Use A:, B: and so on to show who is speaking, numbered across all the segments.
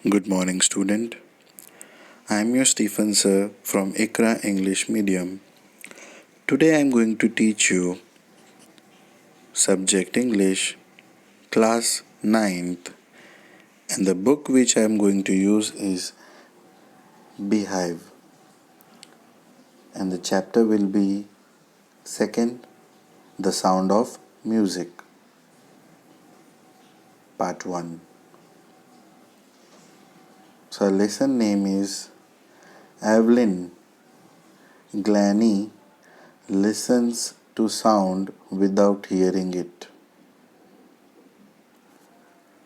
A: Good morning, student. I am your Stephen sir from ICRA English Medium. Today I am going to teach you subject English, class ninth, and the book which I am going to use is Beehive, and the chapter will be second, The Sound of Music, part 1. So lesson name is Evelyn Glennie listens to sound without hearing it.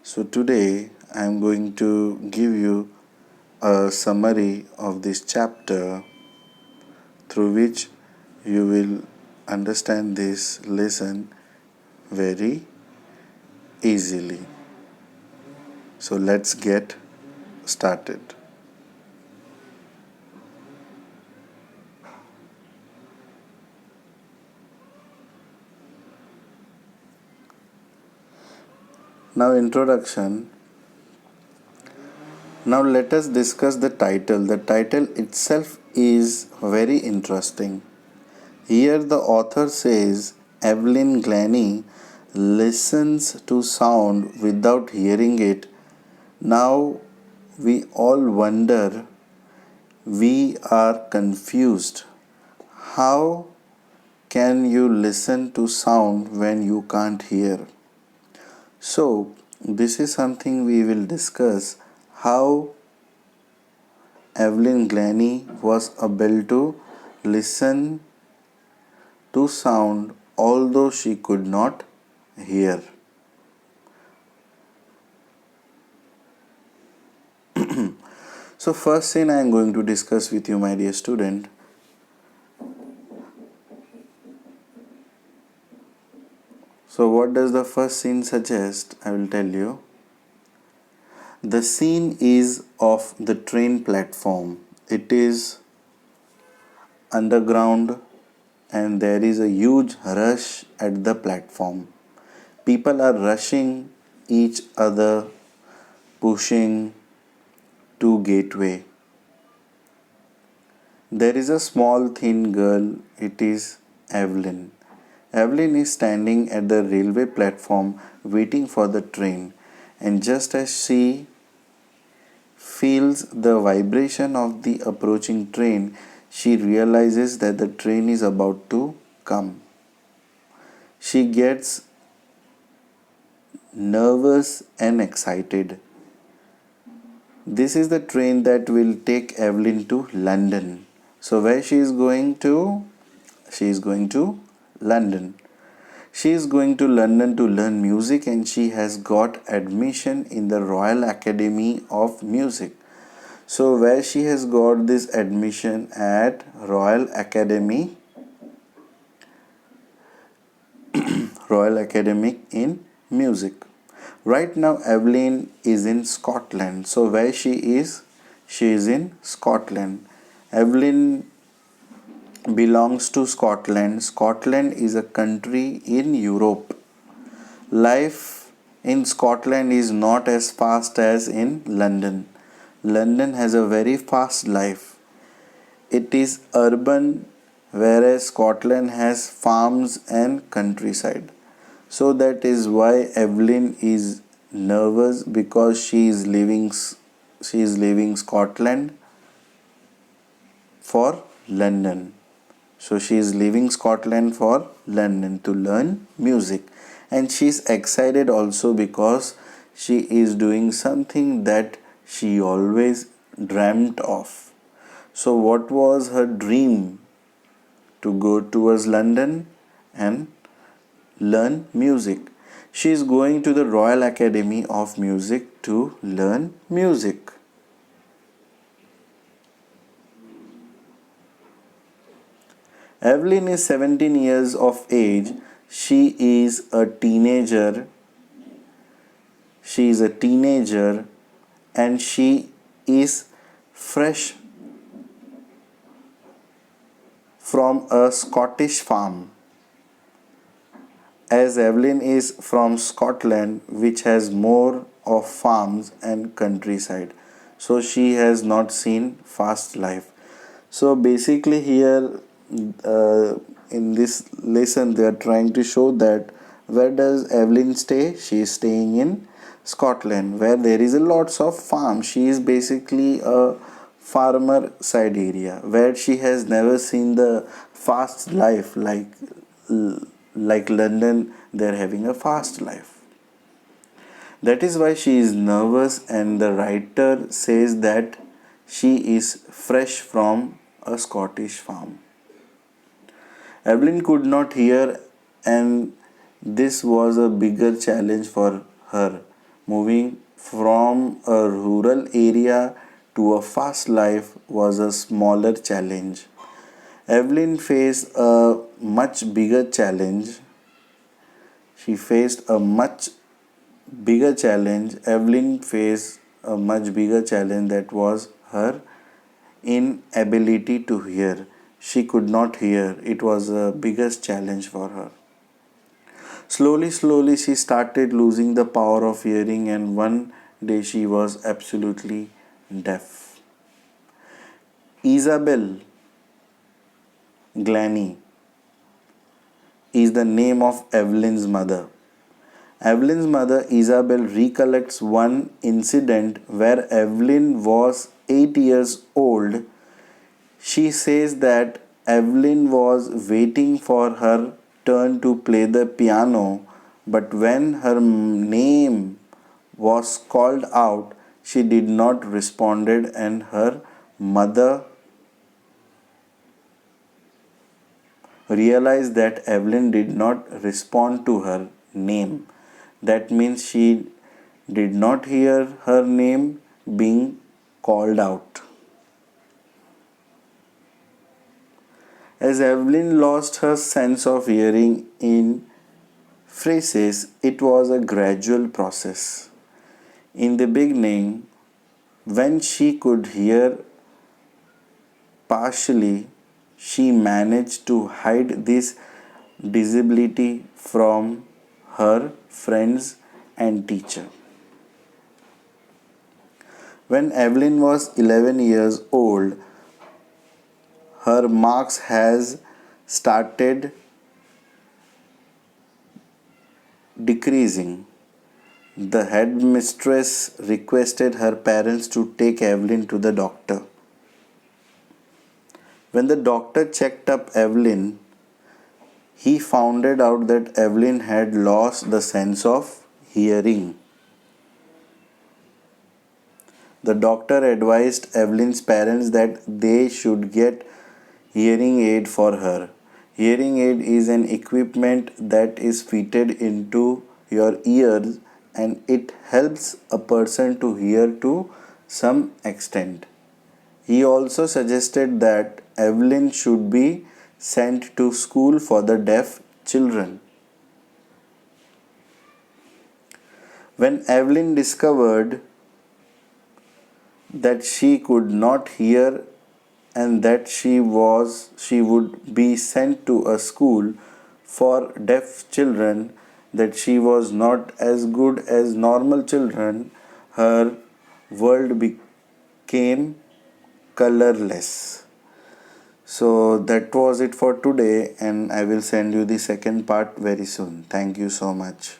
A: So today I am going to give you a summary of this chapter through which you will understand this lesson very easily. So let's get started. Now, introduction. Now, let us discuss the title. The title itself is very interesting. Here, the author says Evelyn Glennie listens to sound without hearing it. Now, we all wonder, we are confused. How can you listen to sound when you can't hear? So, this is something we will discuss, how Evelyn Glennie was able to listen to sound although she could not hear. So, first thing I am going to discuss with you, my dear student. So, what does the first scene suggest? I will tell you. The scene is of the train platform. It is underground and there is a huge rush at the platform. People are rushing each other, pushing to gateway. There is a small thin girl. It is Evelyn. Evelyn is standing at the railway platform waiting for the train, and just as she feels the vibration of the approaching train, she realizes that the train is about to come. She gets nervous and excited. This is the train that will take Evelyn to London. So where she is going to? She is going to London. She is going to London to learn music and she has got admission in the Royal Academy of Music. So where she has got this admission at Royal Academy in Music. Right now Evelyn is in Scotland. So where she is? She is in Scotland. Evelyn belongs to Scotland. Scotland is a country in Europe. Life in Scotland is not as fast as in London. London has a very fast life. It is urban, whereas Scotland has farms and countryside. So that is why Evelyn is nervous because she is leaving Scotland for London. So she is leaving Scotland for London to learn music. And she is excited also because she is doing something that she always dreamt of. So what was her dream? To go towards London and learn music. She is going to the Royal Academy of Music to learn music. Evelyn is 17 years of age. She is a teenager. She is a teenager and she is fresh from a Scottish farm. As Evelyn is from Scotland, which has more of farms and countryside. So she has not seen fast life. So basically, here uh, in this lesson, they are trying to show that where does Evelyn stay? She is staying in Scotland, where there is a lots of farm. She is basically a farmer side area where she has never seen the fast life like London. They're having a fast life. That is why she is nervous, and the writer says that she is fresh from a Scottish farm. Evelyn could not hear, and this was a bigger challenge for her. Moving from a rural area to a fast life was a smaller challenge. Evelyn faced a much bigger challenge. She faced a much bigger challenge. Evelyn faced a much bigger challenge, that was her inability to hear. She could not hear. It was the biggest challenge for her. Slowly, she started losing the power of hearing, and one day she was absolutely deaf. Isabel Glennie is the name of Evelyn's mother. Evelyn's mother, Isabel, recollects one incident where Evelyn was 8 years old. She says that Evelyn was waiting for her turn to play the piano, but when her name was called out, she did not respond, and her mother realized that Evelyn did not respond to her name. That means she did not hear her name being called out. As Evelyn lost her sense of hearing in phrases, it was a gradual process. In the beginning, when she could hear partially, she managed to hide this disability from her friends and teacher. When Evelyn was 11 years old, her marks has started decreasing. The headmistress requested her parents to take Evelyn to the doctor. When the doctor checked up Evelyn, he found out that Evelyn had lost the sense of hearing. The doctor advised Evelyn's parents that they should get hearing aid for her. Hearing aid is an equipment that is fitted into your ears, and it helps a person to hear to some extent. He also suggested that Evelyn should be sent to school for the deaf children. When Evelyn discovered that she could not hear and that she would be sent to a school for deaf children, that she was not as good as normal children, her world became colorless. So that was it for today, and I will send you the second part very soon. Thank you so much.